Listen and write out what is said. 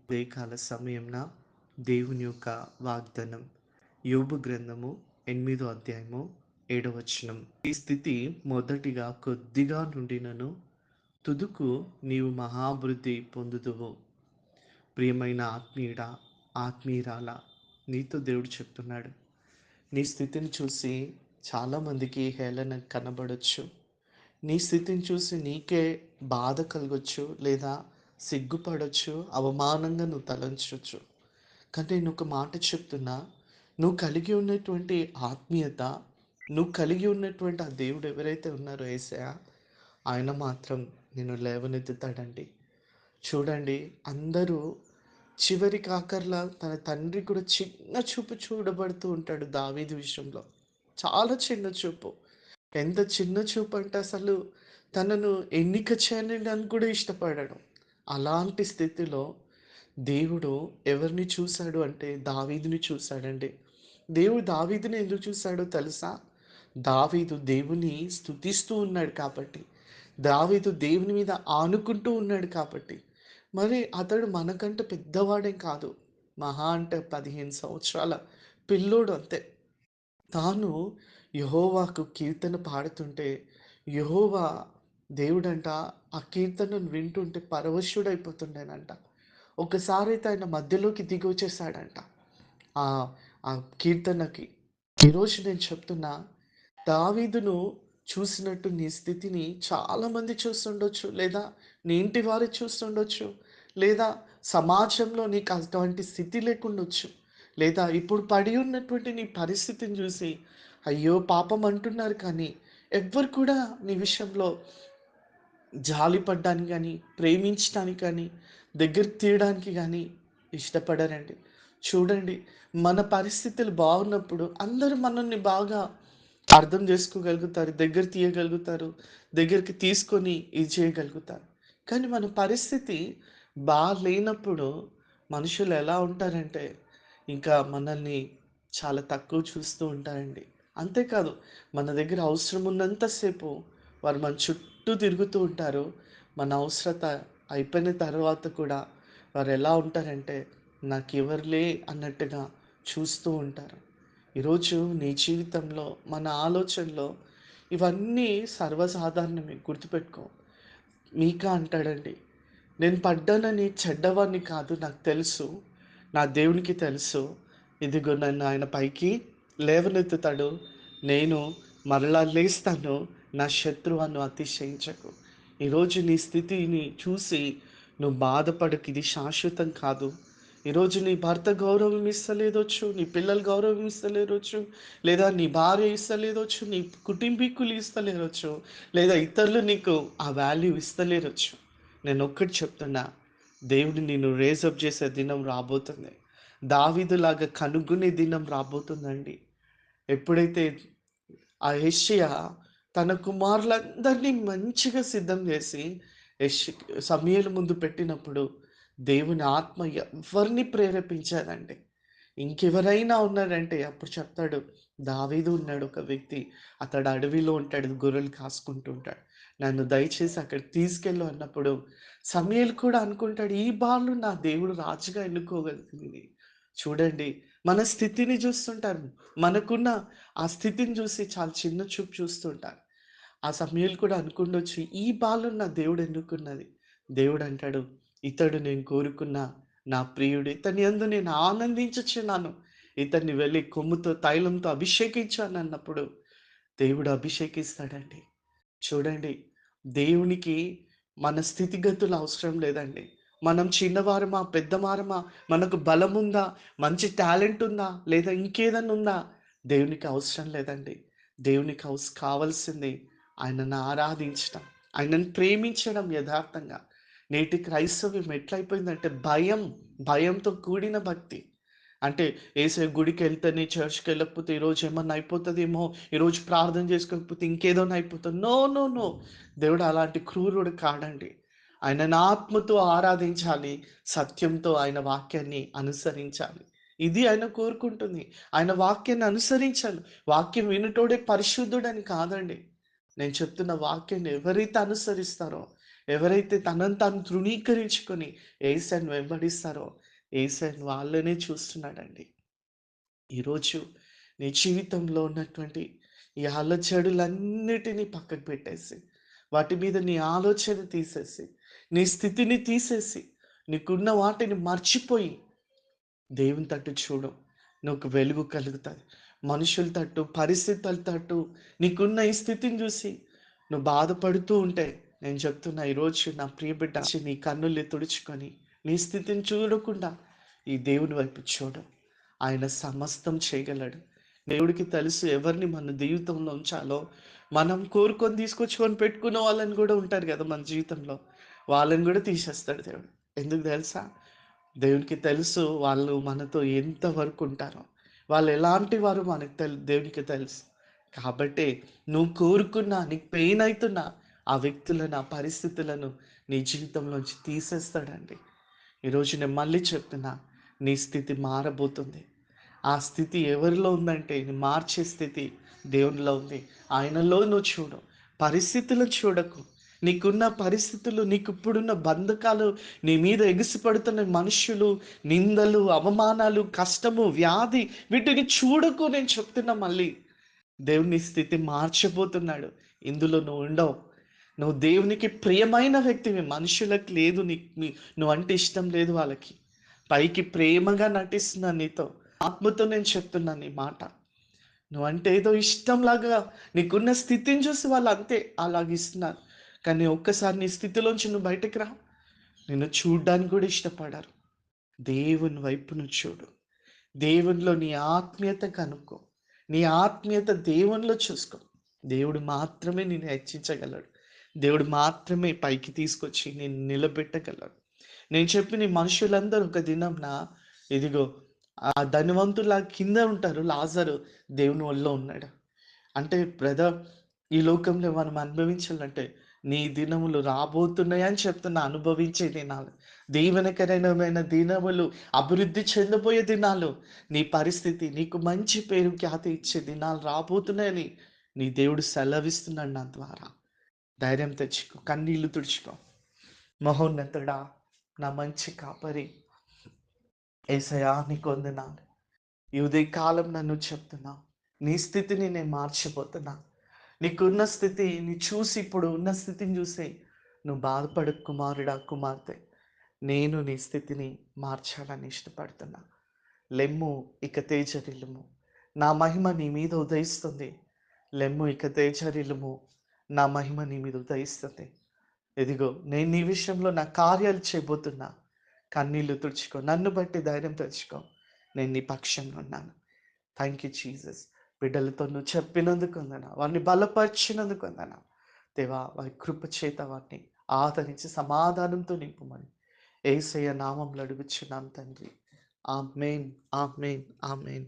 ఉదయకాల సమయంన దేవుని యొక్క వాగ్దానం యోబు గ్రంథము 8వ అధ్యాయము 7వ వచనం. ఈ స్థితి మొదటిగా కొద్దిగా నుండినను తుదుకు నీవు మహాభివృద్ధి పొందుదువు. ప్రియమైన ఆత్మీయురాల, నీతో దేవుడు చెప్తున్నాడు. నీ స్థితిని చూసి చాలామందికి హేళన కనబడొచ్చు. నీ స్థితిని చూసి నీకే బాధ కలగొచ్చు, లేదా సిగ్గుపడొచ్చు, అవమానంగా నువ్వు తలంచొచ్చు. కానీ నేను ఒక మాట చెప్తున్నా, నువ్వు కలిగి ఉన్నటువంటి ఆత్మీయత, నువ్వు కలిగి ఉన్నటువంటి ఆ దేవుడు ఎవరైతే ఉన్నారో యేసయ్య, ఆయన మాత్రం నిన్ను లేవనెత్తుతాడండి. చూడండి, అందరూ చివరికి ఆఖర్లా తన తండ్రి కూడా చిన్న చూపు చూడబడుతూ ఉంటాడు దావీదు విషయంలో. చాలా చిన్న చూపు. ఎంత చిన్న చూపు అంటే అసలు తనను ఎన్నిక చేయడానికి కూడా ఇష్టపడడు. అలాంటి స్థితిలో దేవుడు ఎవరిని చూశాడు అంటే దావీదుని చూశాడండి. దేవుడు దావీదుని ఎందుకు చూశాడో తెలుసా? దావీదు దేవుని స్తుతిస్తూ ఉన్నాడు కాబట్టి, దావీదు దేవుని మీద ఆనుకుంటూ ఉన్నాడు కాబట్టి. మరి అతడు మనకంటే పెద్దవాడేం కాదు. మహా అంటే 15 సంవత్సరాల పిల్లోడు అంతే. తాను యెహోవాకు కీర్తన పాడుతుంటే, యెహోవా దేవుడంట ఆ కీర్తనను వింటుంటే పరవశుడైపోతుండేనంట. ఒకసారైతే ఆయన మధ్యలోకి దిగొచ్చేసాడంట ఆ ఆ కీర్తనకి. ఈరోజు నేను చెప్తున్నా, దావీదును చూసినట్టు నీ స్థితిని చాలామంది చూస్తుండొచ్చు, లేదా నీ ఇంటి వారు చూస్తుండొచ్చు, లేదా సమాజంలో నీకు అటువంటి స్థితి లేకుండొచ్చు, లేదా ఇప్పుడు పడి ఉన్నటువంటి నీ పరిస్థితిని చూసి అయ్యో పాపం అంటున్నారు. కానీ ఎవ్వరు కూడా నీ విషయంలో జాలిపడ్డానికి కానీ, ప్రేమించడానికి కానీ, దగ్గరికి తీయడానికి కానీ ఇష్టపడరండి. చూడండి, మన పరిస్థితులు బాగున్నప్పుడు అందరూ మనల్ని బాగా అర్థం చేసుకోగలుగుతారు, దగ్గర తీయగలుగుతారు, దగ్గరికి తీసుకొని ఇది చేయగలుగుతారు. కానీ మన పరిస్థితి బాలేనప్పుడు మనుషులు ఎలా ఉంటారంటే, ఇంకా మనల్ని చాలా తక్కువ చూస్తూ ఉంటారండి. అంతేకాదు, మన దగ్గర అవసరం ఉన్నంత సేపు వారు మన చుట్టూ తిరుగుతూ ఉంటారు. మన అవసరత అయిపోయిన తర్వాత కూడా వారు ఎలా ఉంటారంటే, నాకెవరులే అన్నట్టుగా చూస్తూ ఉంటారు. ఈరోజు నీ జీవితంలో, మన ఆలోచనలో ఇవన్నీ సర్వసాధారణమే, గుర్తుపెట్టుకో. మీకా అంటాడండి, నేను పడ్డానని చెడ్డవాడిని కాదు, నాకు తెలుసు. నా దేవునికి తెలుసు. ఇదిగో నన్ను ఆయన పైకి లేవనెత్తుతాడు. నేను మరలా లేస్తాను. నా శత్రువును అతిశయించకు. ఈరోజు నీ స్థితిని చూసి నువ్వు బాధపడకు. ఇది శాశ్వతం కాదు. ఈరోజు నీ భర్త గౌరవం ఇస్తలేదొచ్చు, నీ పిల్లలు గౌరవం ఇస్తలేరొచ్చు, లేదా నీ భార్య ఇస్తలేదొచ్చు, నీ కుటుంబీకులు ఇస్తలేరొచ్చు, లేదా ఇతరులు నీకు ఆ వాల్యూ ఇస్తలేరొచ్చు. నేను ఒక్కటి చెప్తున్నా, దేవుడు నిన్ను రేజప్ చేసే దినం రాబోతుంది. దావీదులాగా కనుగొనే దినం రాబోతుందండి. ఎప్పుడైతే ఆ యెషయా తన కుమారులందరినీ మంచిగా సిద్ధం చేసి యెష్ సమూయేలు ముందు పెట్టినప్పుడు దేవుని ఆత్మ ఎవరిని ప్రేరేపించారండి. ఇంకెవరైనా ఉన్నారంటే అప్పుడు చెప్తాడు, దావీదు ఉన్నాడు ఒక వ్యక్తి. అతడు అడవిలో ఉంటాడు, గొర్రెలు కాసుకుంటూ ఉంటాడు. నన్ను దయచేసి అక్కడికి తీసుకెళ్ళు అన్నప్పుడు సమూయేలు కూడా అనుకుంటాడు, ఈ బాలుడు నా దేవుడు రాజుగా ఎన్నుకోగలిగింది. చూడండి, మన స్థితిని చూస్తుంటారు. మనకున్న ఆ స్థితిని చూసి చాలా చిన్న చూపు చూస్తుంటారు. ఆ సమూయేలు కూడా అనుకుండొచ్చు, ఈ బాలుడు నా దేవుడు ఎన్నుకున్నది. దేవుడు అంటాడు, ఇతడు నేను కోరుకున్న నా ప్రియుడు, ఇతని యందు నేను ఆనందించుచున్నాను. ఇతన్ని వెళ్ళి కొమ్ముతో తైలంతో అభిషేకించానన్నప్పుడు దేవుడు అభిషేకిస్తాడండి. చూడండి, దేవునికి మన స్థితిగతులు అవసరం లేదండి. మనం చిన్నవారమా, పెద్దవారమా, మనకు బలముందా, మంచి టాలెంట్ ఉందా, లేదా ఇంకేదన్నా ఉందా, దేవునికి అవసరం లేదండి. దేవునికి కావాల్సింది ఆయనను ఆరాధించడం, ఆయనను ప్రేమించడం యథార్థంగా. నేటి క్రైస్తవ్యం ఎట్లయిపోయిందంటే భయంతో కూడిన భక్తి. అంటే యేసయ్య గుడికెళ్తేనే, చర్చ్‌కెళ్ళకపోతే ఈరోజు ఏమన్నా అయిపోతదేమో, ఈరోజు ప్రార్థన చేసుకోకపోతే ఇంకేదోనా అయిపోతది. No, no, no. దేవుడు అలాంటి క్రూరుడు కాడండి. ఆయనను ఆత్మతో ఆరాధించాలి. సత్యంతో ఆయన వాక్యాన్ని అనుసరించాలి. ఇది ఆయన కోరుకుంటుంది. ఆయన వాక్యాన్ని అనుసరించాలి. వాక్యం వినుటోడే పరిశుద్ధుడని కాదండి. నేను చెప్తున్న వాక్యాన్ని ఎవరైతే అనుసరిస్తారో, ఎవరైతే తనను తాను తృణీకరించుకొని యేసయ్యను వెంబడిస్తారో యేసయ్యను వాళ్ళనే చూస్తున్నాడండి. ఈరోజు నీ జీవితంలో ఉన్నటువంటి ఈ అలజడులన్నిటినీ పక్కకు పెట్టేసి, వాటి మీద నీ ఆలోచన తీసేసి, నీ స్థితిని తీసేసి, నీకున్న వాటిని మర్చిపోయి దేవుని తట్టు చూడు. నీకు వెలుగు కలుగుతది. మనుషుల తట్టు, పరిస్థితుల తట్టు నీకున్న ఈ స్థితిని చూసి నువ్వు బాధపడుతూ ఉంటే నేను చెప్తున్నా ఈరోజు నా ప్రియ బిడ్డ నీ కన్నుల్ని తుడుచుకొని నీ స్థితిని చూడకుండా ఈ దేవుని వైపు చూడు. ఆయన సమస్తం చేయగలడు. దేవుడికి తెలుసు ఎవరిని మన జీవితంలో ఉంచాలో. మనం కోరుకొని తీసుకొచ్చుకొని పెట్టుకున్న వాళ్ళని కూడా ఉంటారు కదా మన జీవితంలో. వాళ్ళని కూడా తీసేస్తాడు దేవుడు. ఎందుకు తెలుసా? దేవునికి తెలుసు వాళ్ళు మనతో ఎంత వరకు ఉంటారో. వాళ్ళు ఎలాంటి వారో మనకు దేవునికి తెలుసు. కాబట్టి నువ్వు కోరుకున్న, నీకు పెయిన్ అయితున్న ఆ వ్యక్తులను, ఆ పరిస్థితులను నీ జీవితంలోంచి తీసేస్తాడండి. ఈరోజు నేను మళ్ళీ చెప్తున్నా, నీ స్థితి మారబోతుంది. ఆ స్థితి ఎవరిలో ఉందంటే మార్చే స్థితి దేవునిలో ఉంది. ఆయనలో నువ్వు చూడు. పరిస్థితులను చూడకు. నీకున్న పరిస్థితులు, నీకు ఇప్పుడున్న బంధకాలు, నీ మీద ఎగిసిపడుతున్న మనుషులు, నిందలు, అవమానాలు, కష్టము, వ్యాధి వీటిని చూడకు. నేను చెప్తున్నా మళ్ళీ. దేవుని స్థితి మార్చబోతున్నాడు. ఇందులో నువ్వు ఉండవు. నువ్వు దేవునికి ప్రియమైన వ్యక్తివి. మనుషులకు లేదు నువ్వంటే ఇష్టం లేదు వాళ్ళకి. పైకి ప్రేమగా నటిస్తున్నాను నీతో. ఆత్మతో నేను చెప్తున్నాను ఈ మాట. నువ్వంటే ఏదో ఇష్టంలాగా నీకున్న స్థితిని చూసి వాళ్ళు అంతే అలాగిస్తున్నారు. కానీ ఒక్కసారి నీ స్థితిలోంచి నువ్వు బయటకు రా. నిన్ను చూడ్డానికి కూడా ఇష్టపడరు. దేవుని వైపు నువ్వు చూడు. దేవునిలో నీ ఆత్మీయత కనుక్కో. నీ ఆత్మీయత దేవునిలో చూసుకో. దేవుడు మాత్రమే నిన్ను హెచ్చించగలడు. దేవుడు మాత్రమే పైకి తీసుకొచ్చి నిన్ను నిలబెట్టగలడు. నేను చెప్పిన ఈ మనుషులందరూ ఒక దినంన ఇదిగో ఆ ధనవంతుల కింద ఉంటారు. లాజరు దేవుని ఒళ్ళో ఉన్నాడు. అంటే బ్రదర్, ఈ లోకంలో మనం అనుభవించాలంటే నీ దినములు రాబోతున్నాయని చెప్తున్నా. అనుభవించే దినాలు, దీవెనకరమైన దినములు, అభివృద్ధి చెందబోయే దినాలు, నీ పరిస్థితి నీకు మంచి పేరు ఖ్యాతి ఇచ్చే దినాలు రాబోతున్నాయని నీ దేవుడు సెలవిస్తున్నాడు నా ద్వారా. ధైర్యం తెచ్చుకో, కన్నీళ్లు తుడుచుకో. మహోన్నతుడా, నా మంచి కాపరి యేసయ్యా, నీకు వందనాలు. ఈ ఉదయకాలం నన్ను చెప్తున్నా, నీ స్థితిని నేను మార్చిపోతున్నా. నీకున్న స్థితిని చూసి, ఇప్పుడు ఉన్న స్థితిని చూసి నువ్వు బాధపడు కుమారుడా, కుమార్తె. నేను నీ స్థితిని మార్చాలని ఇష్టపడుతున్నా. లెమ్ము, ఇక తేజరిల్లుము. నా మహిమ నీ మీద ఉదయిస్తుంది. లెమ్ము, ఇక తేజరిల్లుము. నా మహిమ నీ మీద ఉదయిస్తుంది. ఇదిగో నేను నీ విషయంలో నా కార్యాలు చేయబోతున్నా. కన్నీళ్లు తుడుచుకో. నన్ను బట్టి ధైర్యం తెచ్చుకో. నేను నీ పక్షంలో ఉన్నాను. Thank you Jesus. బిడ్డలతో నువ్వు చెప్పినందుకు వందనా, వారిని బలపరిచినందుకు వందనా. దేవా, వారి కృప చేత వారిని ఆదరించి సమాధానంతో నింపుమని యేసయ్య నామంలో అడుగుచున్నాను తండ్రి. ఆమేన్, ఆమేన్, ఆమేన్.